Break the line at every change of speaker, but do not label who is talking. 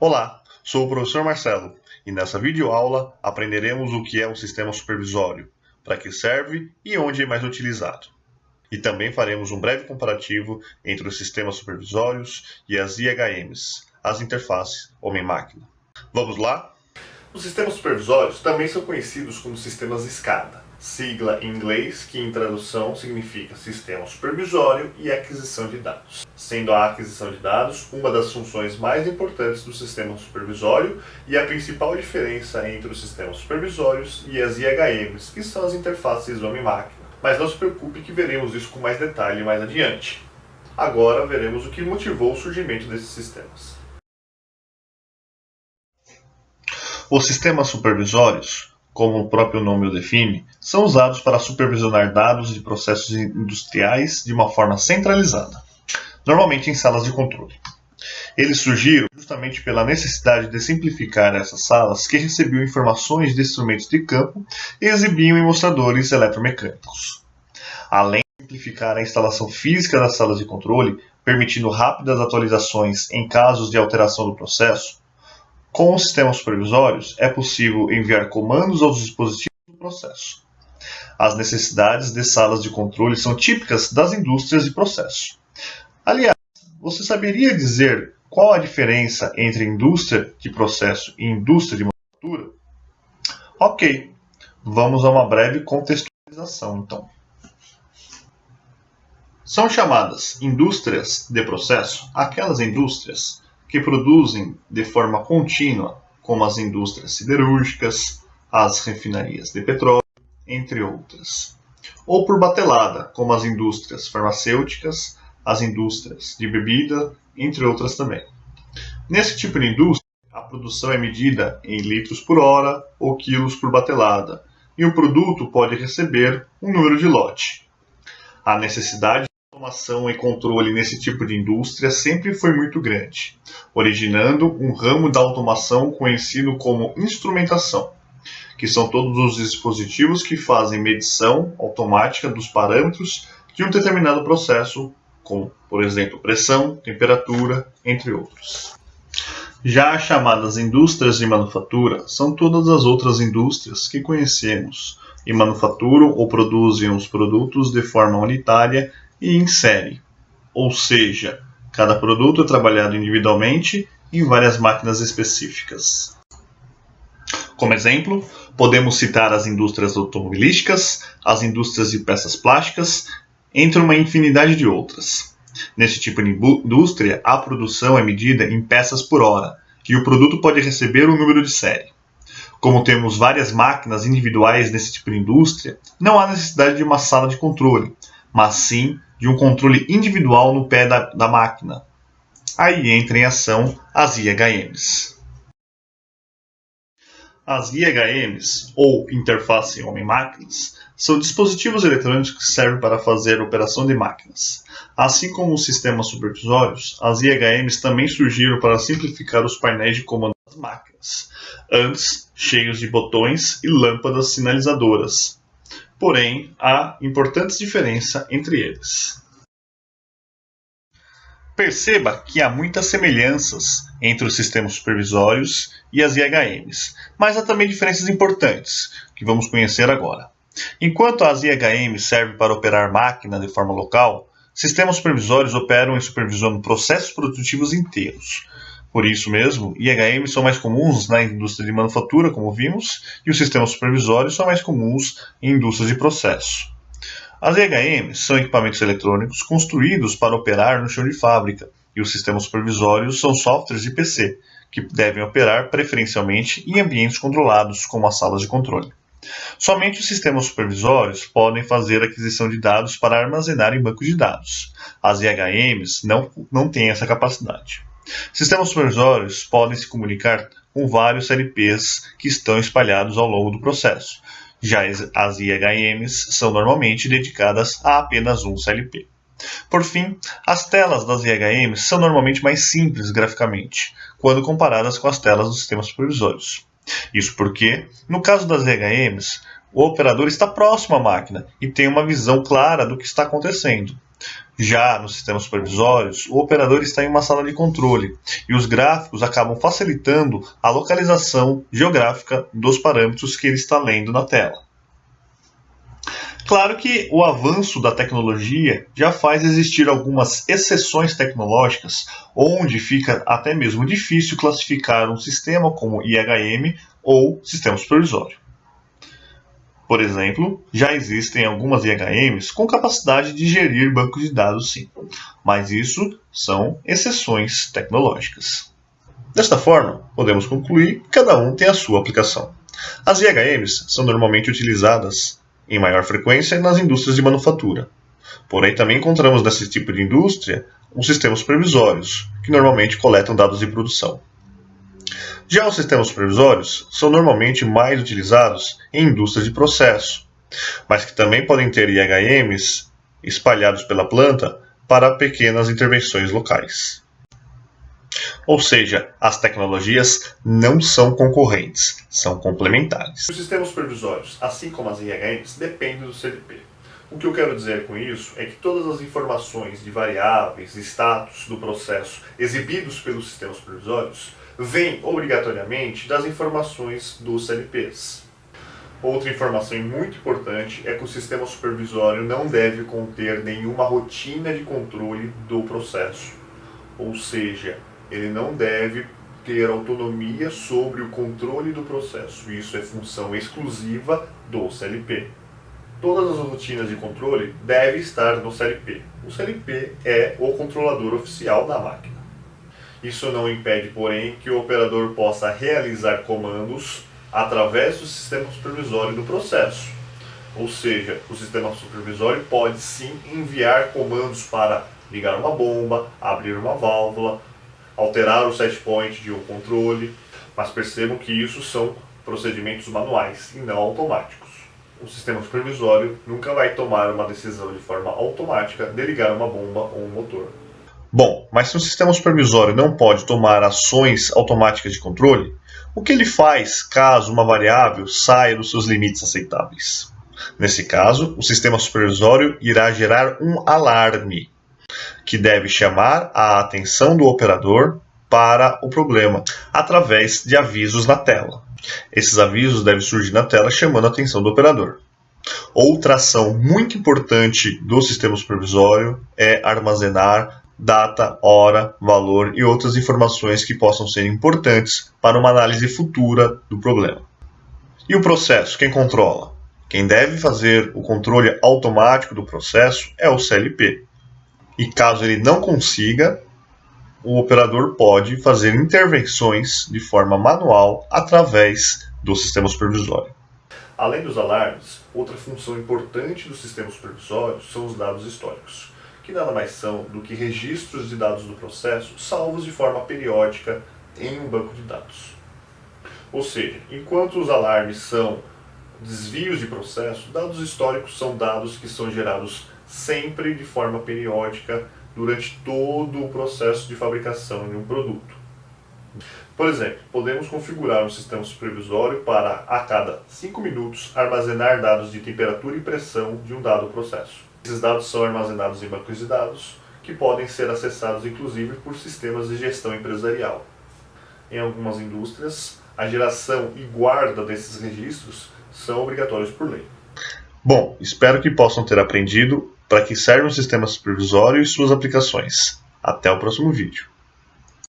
Olá, sou o professor Marcelo e nessa videoaula aprenderemos o que é um sistema supervisório, para que serve e onde é mais utilizado. E também faremos um breve comparativo entre os sistemas supervisórios e as IHMs, as interfaces homem-máquina. Vamos lá? Os sistemas supervisórios também são conhecidos como sistemas SCADA, sigla em inglês que em tradução significa Sistema Supervisório e Aquisição de Dados. Sendo a aquisição de dados uma das funções mais importantes do sistema supervisório e a principal diferença entre os sistemas supervisórios e as IHMs, que são as interfaces homem-máquina. Mas não se preocupe que veremos isso com mais detalhe mais adiante. Agora veremos o que motivou o surgimento desses sistemas. Os sistemas supervisórios, como o próprio nome o define, são usados para supervisionar dados de processos industriais de uma forma centralizada, normalmente em salas de controle. Eles surgiram justamente pela necessidade de simplificar essas salas que recebiam informações de instrumentos de campo e exibiam em mostradores eletromecânicos. Além de simplificar a instalação física das salas de controle, permitindo rápidas atualizações em casos de alteração do processo, com os sistemas supervisórios é possível enviar comandos aos dispositivos do processo. As necessidades de salas de controle são típicas das indústrias de processo. Aliás, você saberia dizer qual a diferença entre indústria de processo e indústria de manufatura? Ok, vamos a uma breve contextualização então. São chamadas indústrias de processo aquelas indústrias que produzem de forma contínua, como as indústrias siderúrgicas, as refinarias de petróleo, entre outras. Ou por batelada, como as indústrias farmacêuticas, as indústrias de bebida, entre outras também. Nesse tipo de indústria, a produção é medida em litros por hora ou quilos por batelada, e o produto pode receber um número de lote. A necessidade de automação e controle nesse tipo de indústria sempre foi muito grande, originando um ramo da automação conhecido como instrumentação, que são todos os dispositivos que fazem medição automática dos parâmetros de um determinado processo, como, por exemplo, pressão, temperatura, entre outros. Já as chamadas indústrias de manufatura são todas as outras indústrias que conhecemos e manufaturam ou produzem os produtos de forma unitária e em série, ou seja, cada produto é trabalhado individualmente em várias máquinas específicas. Como exemplo, podemos citar as indústrias automobilísticas, as indústrias de peças plásticas, entre uma infinidade de outras. Nesse tipo de indústria, a produção é medida em peças por hora, e o produto pode receber um número de série. Como temos várias máquinas individuais nesse tipo de indústria, não há necessidade de uma sala de controle, mas sim de um controle individual no pé da máquina. Aí entram em ação as IHMs. As IHMs, ou interface homem-máquinas, são dispositivos eletrônicos que servem para fazer operação de máquinas. Assim como os sistemas supervisórios, as IHMs também surgiram para simplificar os painéis de comando das máquinas, antes cheios de botões e lâmpadas sinalizadoras. Porém, há importantes diferenças entre eles. Perceba que há muitas semelhanças entre os sistemas supervisórios e as IHMs, mas há também diferenças importantes, que vamos conhecer agora. Enquanto as IHMs servem para operar máquina de forma local, sistemas supervisórios operam e supervisionam processos produtivos inteiros. Por isso mesmo, IHMs são mais comuns na indústria de manufatura, como vimos, e os sistemas supervisórios são mais comuns em indústrias de processo. As IHMs são equipamentos eletrônicos construídos para operar no chão de fábrica, e os sistemas supervisórios são softwares de PC, que devem operar preferencialmente em ambientes controlados, como as salas de controle. Somente os sistemas supervisórios podem fazer aquisição de dados para armazenar em bancos de dados. As IHMs não têm essa capacidade. Sistemas supervisórios podem se comunicar com vários LPs que estão espalhados ao longo do processo. Já as IHMs são normalmente dedicadas a apenas um CLP. Por fim, as telas das IHMs são normalmente mais simples graficamente, quando comparadas com as telas dos sistemas supervisórios. Isso porque, no caso das IHMs, o operador está próximo à máquina e tem uma visão clara do que está acontecendo. Já nos sistemas supervisórios, o operador está em uma sala de controle e os gráficos acabam facilitando a localização geográfica dos parâmetros que ele está lendo na tela. Claro que o avanço da tecnologia já faz existir algumas exceções tecnológicas, onde fica até mesmo difícil classificar um sistema como IHM ou sistema supervisório. Por exemplo, já existem algumas IHMs com capacidade de gerir bancos de dados, sim, mas isso são exceções tecnológicas. Desta forma, podemos concluir que cada um tem a sua aplicação. As IHMs são normalmente utilizadas em maior frequência nas indústrias de manufatura. Porém, também encontramos nesse tipo de indústria os sistemas supervisórios, que normalmente coletam dados de produção. Já os sistemas supervisórios são normalmente mais utilizados em indústrias de processo, mas que também podem ter IHMs espalhados pela planta para pequenas intervenções locais. Ou seja, as tecnologias não são concorrentes, são complementares. Os sistemas supervisórios, assim como as IHMs, dependem do CDP. O que eu quero dizer com isso é que todas as informações de variáveis e status do processo exibidos pelos sistemas supervisórios vêm obrigatoriamente das informações dos CLPs. Outra informação muito importante é que o sistema supervisório não deve conter nenhuma rotina de controle do processo, ou seja, ele não deve ter autonomia sobre o controle do processo. Isso é função exclusiva do CLP. Todas as rotinas de controle devem estar no CLP. O CLP é o controlador oficial da máquina. Isso não impede, porém, que o operador possa realizar comandos através do sistema supervisório do processo. Ou seja, o sistema supervisório pode sim enviar comandos para ligar uma bomba, abrir uma válvula, alterar o set point de um controle, mas percebam que isso são procedimentos manuais e não automáticos. O sistema supervisório nunca vai tomar uma decisão de forma automática de ligar uma bomba ou um motor. Bom, mas se o sistema supervisório não pode tomar ações automáticas de controle, o que ele faz caso uma variável saia dos seus limites aceitáveis? Nesse caso, o sistema supervisório irá gerar um alarme, que deve chamar a atenção do operador para o problema, através de avisos na tela. Esses avisos devem surgir na tela chamando a atenção do operador. Outra ação muito importante do sistema supervisório é armazenar data, hora, valor e outras informações que possam ser importantes para uma análise futura do problema. E o processo, quem controla? Quem deve fazer o controle automático do processo é o CLP. E caso ele não consiga, o operador pode fazer intervenções de forma manual através do sistema supervisório. Além dos alarmes, outra função importante do sistema supervisório são os dados históricos, que nada mais são do que registros de dados do processo salvos de forma periódica em um banco de dados. Ou seja, enquanto os alarmes são desvios de processo, dados históricos são dados que são gerados sempre de forma periódica durante todo o processo de fabricação de um produto. Por exemplo, podemos configurar um sistema supervisório para, a cada 5 minutos, armazenar dados de temperatura e pressão de um dado processo. Esses dados são armazenados em bancos de dados, que podem ser acessados inclusive por sistemas de gestão empresarial. Em algumas indústrias, a geração e guarda desses registros são obrigatórios por lei. Bom, espero que possam ter aprendido para que serve um sistema supervisório e suas aplicações. Até o próximo vídeo.